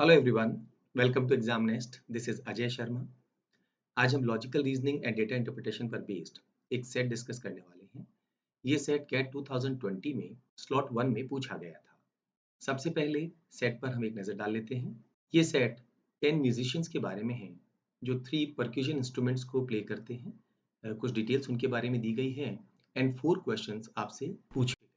Hello everyone, welcome to exam nest. This is Ajay Sharma. आज हम logical reasoning and data interpretation पर based एक set discuss करने वाले हैं। ये सेट कैट 2020 में स्लॉट 1 में पूछा गया था। सबसे पहले सेट पर हम एक नज़र डाल लेते हैं। ये सेट 10 म्यूजिशियंस के बारे में है जो 3 परक्यूशन इंस्ट्रूमेंट्स को प्ले करते हैं। कुछ डिटेल्स उनके बारे में दी गई है एंड 4 क्वेश्चंस आपसे पूछे गए।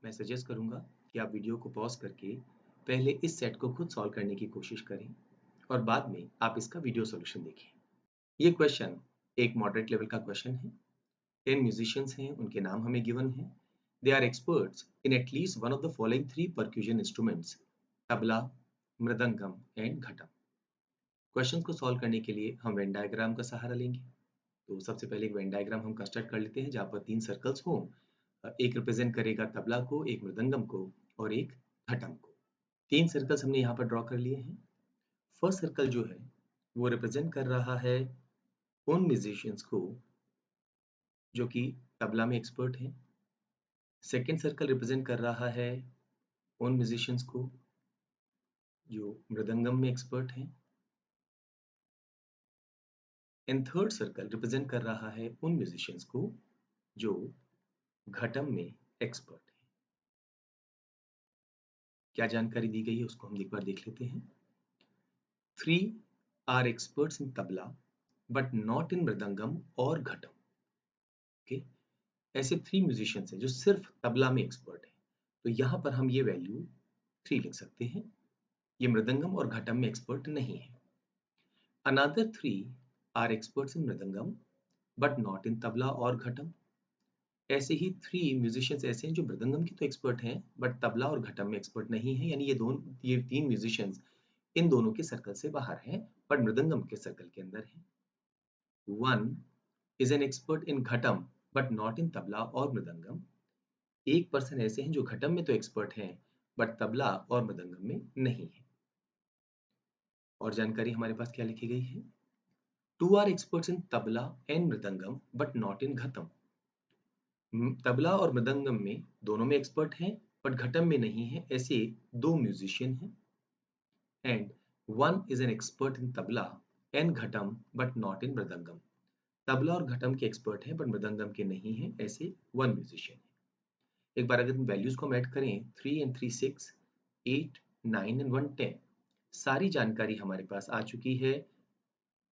मैं सजेस्ट करूंगा कि आप वीडियो को पॉज करके पहले इस सेट को खुद सॉल्व करने की कोशिश करें और बाद में आप इसका वीडियो सॉल्यूशन देखें। ये क्वेश्चन एक मॉडरेट लेवल का क्वेश्चन है। 10 म्यूजिशियंस हैं, उनके नाम हमें गिवन है। They are experts in at least one of the following 3 percussion instruments, tabla, mridangam and ghatam. Question को सॉल्व करने के लिए हम वेन डायग्राम का सहारा लेंगे। तो सबसे पहले एक वेन डायग्राम हम कंस्ट्रक्ट कर लेते हैं जहाँ पर 3 सर्कल्स हों। एक रिप्रेजेंट करेगा तबला को, एक मृदंगम को और एक घटम को। 3 सर्कल्स हमने यहाँ पर ड्रॉ कर लिए हैं। फर्स्ट सर्कल जो है वो रिप्रेजेंट कर रहा है उन म्यूजिशियंस को जो कि तबला में एक्सपर्ट हैं। सेकेंड सर्कल रिप्रेजेंट कर रहा है उन म्यूजिशियंस को जो मृदंगम में एक्सपर्ट हैं। एंड थर्ड सर्कल रिप्रेजेंट कर रहा है उन म्यूजिशियंस को जो घटम में एक्सपर्ट हैं। क्या जानकारी दी गई है उसको हम एक बार देख लेते हैं। 3 are experts in tabla but not in mridangam और घटम। ओके, ऐसे 3 म्यूजिशियंस हैं जो सिर्फ तबला में एक्सपर्ट हैं। तो यहाँ पर हम ये वैल्यू 3 लिख सकते हैं। ये मृदंगम और घटम में एक्सपर्ट नहीं है। Another 3 are experts in mridangam but not in tabla और घटम। ऐसे ही 3 म्यूजिशियंस ऐसे हैं जो मृदंगम की तो एक्सपर्ट हैं बट तबला और घटम में एक्सपर्ट नहीं है। यानी ये 3 म्यूजिशियंस इन दोनों के सर्कल से बाहर हैं पर मृदंगम के सर्कल के अंदर हैं। 1 is an expert in ghatam but not in tabla और मृदंगम। एक पर्सन ऐसे हैं जो घटम में तो एक्सपर्ट हैं बट तबला और मृदंगम में नहीं है। और जानकारी हमारे पास क्या लिखी गई है। 2 are experts in tabla and mridangam but not in ghatam. Tabla और मृदंगम में दोनों में एक्सपर्ट हैं बट घटम में नहीं है। ऐसे 2 म्यूजिशियन हैं। And 1 is an expert in tabla and ghatam but not इन मृदंगम। तबला और घटम के एक्सपर्ट हैं बट मृदंगम के नहीं हैं। ऐसे 1 म्यूजिशियन है। एक बार अगर हम वैल्यूज को ऐड करें 3 एंड 3 6, 8, 9 एंड 1 10, सारी जानकारी हमारे पास आ चुकी है।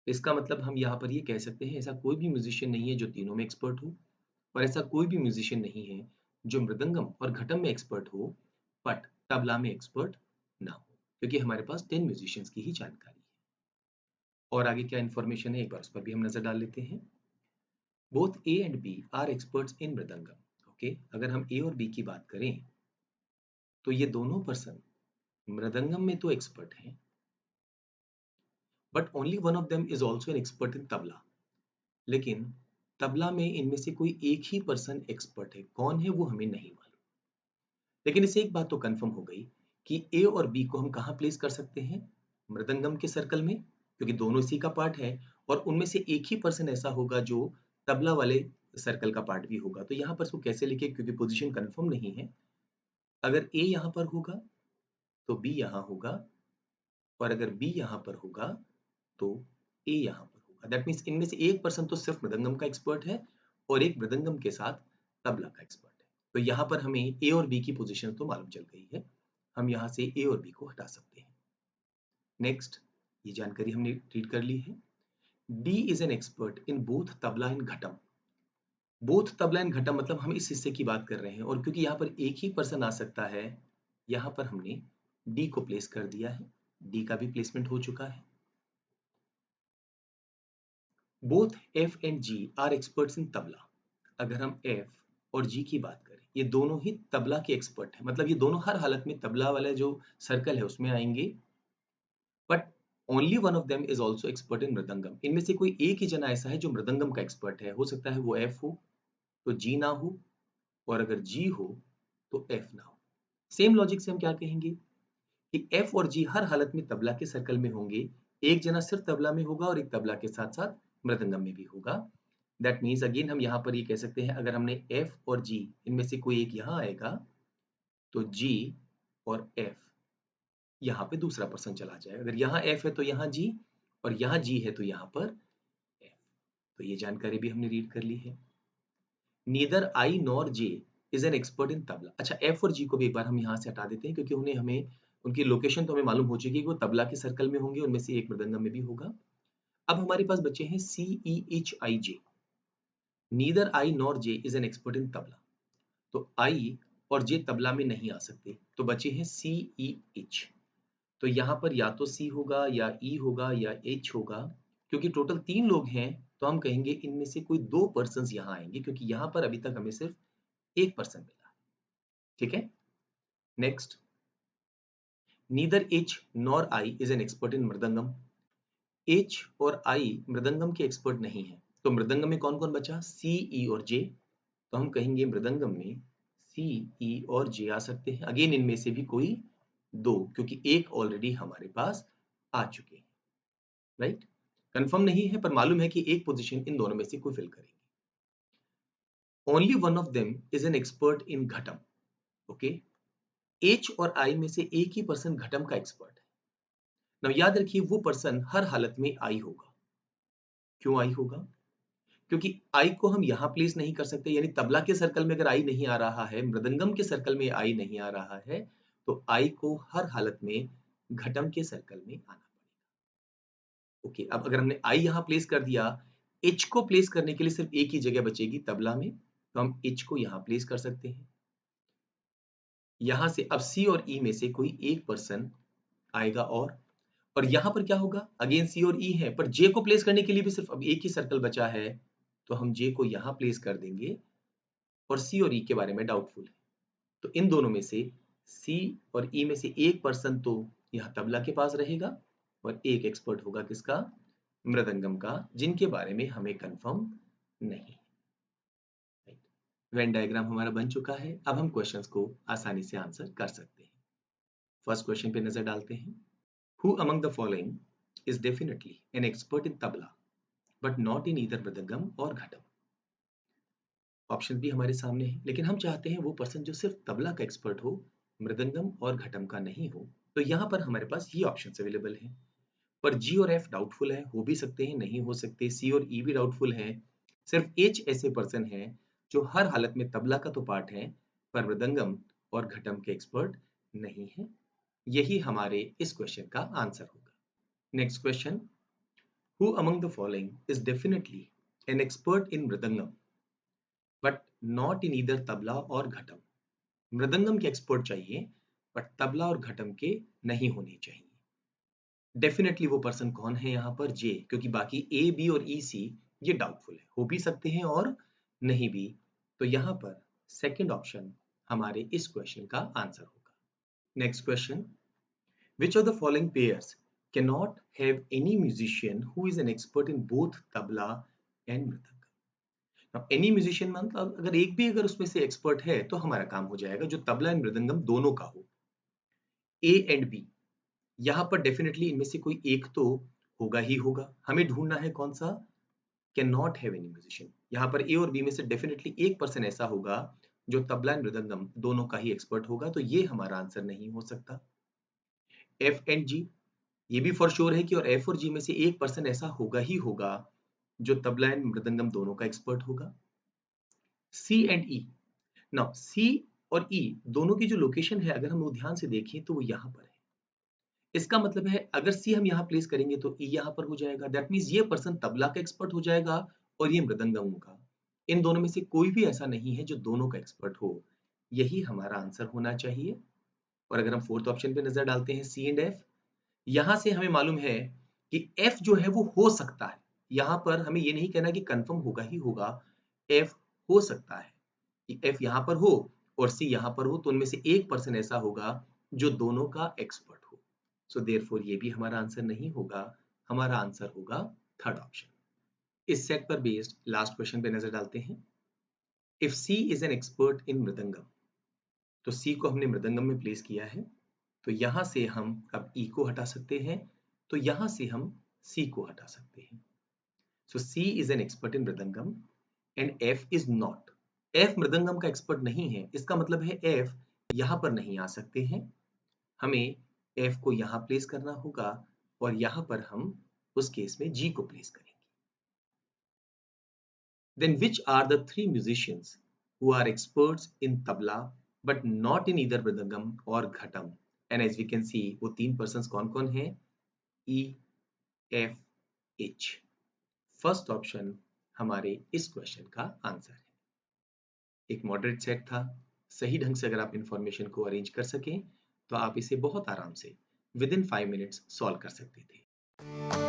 इसका मतलब हम यहाँ पर ये कह सकते हैं ऐसा कोई भी म्यूजिशियन नहीं है जो तीनों में एक्सपर्ट हो और ऐसा कोई भी म्यूजिशियन नहीं है जो मृदंगम और घटम में एक्सपर्ट हो बट तबला में एक्सपर्ट ना हो, क्योंकि हमारे पास 10 म्यूजिशियंस की ही जानकारी है। और आगे क्या इन्फॉर्मेशन है एक बार उस पर भी हम नजर डाल लेते हैं। Both A and B are experts in mridangam. Okay, अगर हम ए और बी की बात करें तो ये दोनों पर्सन मृदंगम में तो एक्सपर्ट हैं but only one of them is also an expert इन तबला। लेकिन तबला में इनमें से कोई एक ही पर्सन एक्सपर्ट है, कौन है वो हमें नहीं मालूम। लेकिन इससे एक बात तो कंफर्म हो गई कि ए और बी को हम कहाँ प्लेस कर सकते हैं, मृदंगम के सर्कल में, क्योंकि दोनों इसी का पार्ट है और उनमें से एक ही पर्सन ऐसा होगा जो तबला वाले सर्कल का पार्ट भी होगा। तो यहाँ पर इसको कैसे लिखे, क्योंकि पोजीशन कंफर्म नहीं है। अगर ए यहाँ पर होगा तो बी यहाँ होगा और अगर बी यहाँ पर होगा तो ए यहाँ पर होगा। दैट मीन्स इनमें से एक पर्सन तो सिर्फ मृदंगम का एक्सपर्ट है और एक मृदंगम के साथ तबला का एक्सपर्ट है। तो यहाँ पर हमें ए और बी की पोजीशन तो मालूम चल गई है। हम यहाँ से ए और बी को हटा सकते हैं। नेक्स्ट, ये जानकारी हमने रीड कर ली है। D is an expert in both tabla and ghatam. Both tabla and ghatam मतलब हम इस हिस्से की बात कर रहे हैं और क्योंकि यहाँ पर एक ही पर्सन आ सकता है, यहाँ पर हमने डी को प्लेस कर दिया है। डी का भी प्लेसमेंट हो चुका है। Both F and G are experts in tabla. अगर हम एफ और जी की बात करें, ये दोनों ही तबला के एक्सपर्ट हैं, मतलब ये दोनों हर हालत में तबला वाला जो सर्कल है उसमें आएंगे but only one of them is also expert in mridangam. इनमें से कोई एक ही जना ऐसा है जो मृदंगम का एक्सपर्ट है। हो सकता है वो एफ हो तो जी ना हो और अगर जी हो तो एफ ना हो। सेम लॉजिक से हम क्या कहेंगे कि एफ और जी हर हालत में तबला के सर्कल में होंगे। एक जना सिर्फ तबला में होगा और एक तबला के साथ साथ मृदंगम में भी होगा। दैट मीन्स अगेन हम यहाँ पर ये कह सकते हैं अगर हमने एफ और जी इनमें से कोई एक यहाँ आएगा तो जी और एफ यहाँ पे दूसरा पर्सन चला जाएगा। अगर यहाँ F है तो यहाँ G, और यहाँ G है तो यहाँ पर F। तो ये जानकारी भी हमने रीड कर ली है। Neither I nor J is an expert इन तबला। अच्छा, F और G को भी एक बार हम यहाँ से हटा देते हैं, क्योंकि उन्हें हमें उनकी लोकेशन तो हमें मालूम हो चुकी है कि वो तबला के सर्कल में होंगे, उनमें से एक मृदंगम में भी होगा। अब हमारे पास बचे हैं C E H I J। Neither I nor J is an expert इन तबला, तो I और J तबला में नहीं आ सकते, तो बचे हैं C E H। तो यहाँ पर या तो C होगा या E होगा या H होगा। क्योंकि टोटल 3 लोग हैं, तो हम कहेंगे इनमें से कोई 2 पर्सन्स यहाँ आएंगे, क्योंकि यहाँ पर अभी तक हमें सिर्फ एक पर्सन मिला। ठीक है, next, neither H nor I is an expert in mridangam. H और I मृदंगम के एक्सपर्ट नहीं है, तो मृदंगम में कौन कौन बचा? C, E और J। तो हम कहेंगे मृदंगम में C, E और J आ सकते हैं। अगेन इनमें से भी कोई 2, क्योंकि एक ऑलरेडी हमारे पास आ चुके हैं, राइट? कंफर्म नहीं है, पर मालूम है कि एक पोजीशन इन दोनों में से कोई फिल करेंगे। Only one of them is an expert in ghatam. Okay, H और I में से एक ही पर्सन घटम का एक्सपर्ट है। नाउ याद रखिए, वो पर्सन हर हालत में I होगा। क्यों I होगा? क्योंकि I को हम यहाँ प्लेस नहीं कर सकते, यानी तबला के सर्कल में अगर I नहीं आ रहा है, मृदंगम के सर्कल में I नहीं आ रहा है, तो I को हर हालत में घटम के सर्कल में आना पड़ेगा। ओके, अब अगर हमने I यहाँ प्लेस कर दिया, H को प्लेस करने के लिए सिर्फ एक ही जगह बचेगी तबला में, तो हम H को यहाँ प्लेस कर सकते हैं। यहाँ से अब C और E में से कोई एक पर्सन आएगा, और यहाँ पर क्या होगा? अगेन C और E है, पर J को प्लेस करने के लिए भी सिर्फ अब एक ही सर्कल बचा है, तो हम J को यहाँ प्लेस कर देंगे, और C और E के बारे में डाउटफुल है। तो इन दोनों में से C और E में से एक पर्सन तो यहाँ तबला के पास रहेगा, और एक एक्सपर्ट होगा किसका? मृदंगम का, जिनके बारे में हमें कंफर्म नहीं। वेन डायग्राम हमारा बन चुका है। अब हम क्वेश्चंस को आसानी से आंसर कर सकते हैं। फर्स्ट क्वेश्चन पे नजर डालते हैं। Who among the following is definitely an expert in tabla but not in either mridangam और घटम? ऑप्शन भी हमारे सामने है, लेकिन हम चाहते हैं वो पर्सन जो सिर्फ तबला का एक्सपर्ट हो, मृदंगम और घटम का नहीं हो। तो यहाँ पर हमारे पास ये ऑप्शन अवेलेबल हैं, पर G और F डाउटफुल है, हो भी सकते हैं, नहीं हो सकते। C और E भी डाउटफुल है। सिर्फ H ऐसे पर्सन है जो हर हालत में तबला का तो पार्ट है, पर मृदंगम और घटम के एक्सपर्ट नहीं है। यही हमारे इस क्वेश्चन का आंसर होगा। Next question, Who among the following is definitely an expert in mridangam but not in either tabla और घटम? मृदंगम के एक्सपर्ट चाहिए, बट तबला और घटम के नहीं होने चाहिए। डेफिनेटली वो पर्सन कौन है यहाँ पर? J, क्योंकि बाकी A, B और E, C ये डाउटफुल है, हो भी सकते हैं और नहीं भी। तो यहाँ पर सेकंड ऑप्शन हमारे इस क्वेश्चन का आंसर होगा। Next question, Which of the following pairs cannot have any musician who is an expert in both tabla and mridangam? Any musician मतलब अगर एक भी अगर उसमें से एक्सपर्ट है तो हमारा काम हो जाएगा, जो तबला एंड मृदंगम दोनों का हो। ए एंड बी, यहाँ पर डेफिनेटली इनमें से कोई एक तो होगा ही होगा। हमें ढूंढना है कौन सा? Can not have any musician. यहाँ पर ए और बी में से डेफिनेटली एक पर्सन ऐसा होगा जो तबला एंड मृदंगम दोनों का ही एक्सपर्ट होगा, तो ये हमारा आंसर नहीं हो सकता। एफ एंड जी, ये भी फॉर श्योर है कि और एफ और जी में से एक पर्सन ऐसा होगा ही होगा जो तबला एंड मृदंगम दोनों का एक्सपर्ट होगा। सी एंड ई, नाउ सी और ई दोनों की जो लोकेशन है, अगर हम वो ध्यान से देखें तो वो यहाँ पर है। इसका मतलब है अगर सी हम यहाँ प्लेस करेंगे तो ई यहाँ पर हो जाएगा। दैट मीन्स ये पर्सन तबला का एक्सपर्ट हो जाएगा और ये मृदंगम का। इन दोनों में से कोई भी ऐसा नहीं है जो दोनों का एक्सपर्ट हो। यही हमारा आंसर होना चाहिए। और अगर हम फोर्थ ऑप्शन पे नजर डालते हैं, सी एंड एफ, यहां से हमें मालूम है कि एफ जो है वो हो सकता है। यहां पर हमें ये नहीं कहना कि कंफर्म होगा ही होगा, एफ हो सकता है कि एफ यहां पर हो और सी यहां पर हो, तो उनमें से एक पर्सन ऐसा होगा जो दोनों का एक्सपर्ट हो। सो देयरफॉर ये भी हमारा आंसर नहीं होगा, हमारा आंसर होगा थर्ड ऑप्शन। इस सेट पर बेस्ड लास्ट क्वेश्चन पे नजर डालते हैं। If C is an expert in mridangam, तो सी को हमने मृदंगम में प्लेस किया है, तो यहां से हम अब ई को हटा सकते हैं, तो यहां से हम सी को हटा सकते हैं। So C is an expert in mridangam and F is not. F mridangam का एक्सपर्ट नहीं है, इसका मतलब है एफ यहां पर नहीं आ सकते हैं। हमें F को यहाँ प्लेस करना होगा और यहाँ पर हम उस केस में G को प्लेस करेंगे. Then which are the three musicians who are experts in tabla but not in either mridangam or ghatam? And as we can see, वो तीन persons कौन-कौन हैं? E, F, H. First option हमारे इस question का answer है. एक moderate set था. सही ढंग से अगर आप इंफॉर्मेशन को अरेंज कर सकें तो आप इसे बहुत आराम से विद इन 5 मिनट्स सॉल्व कर सकते थे.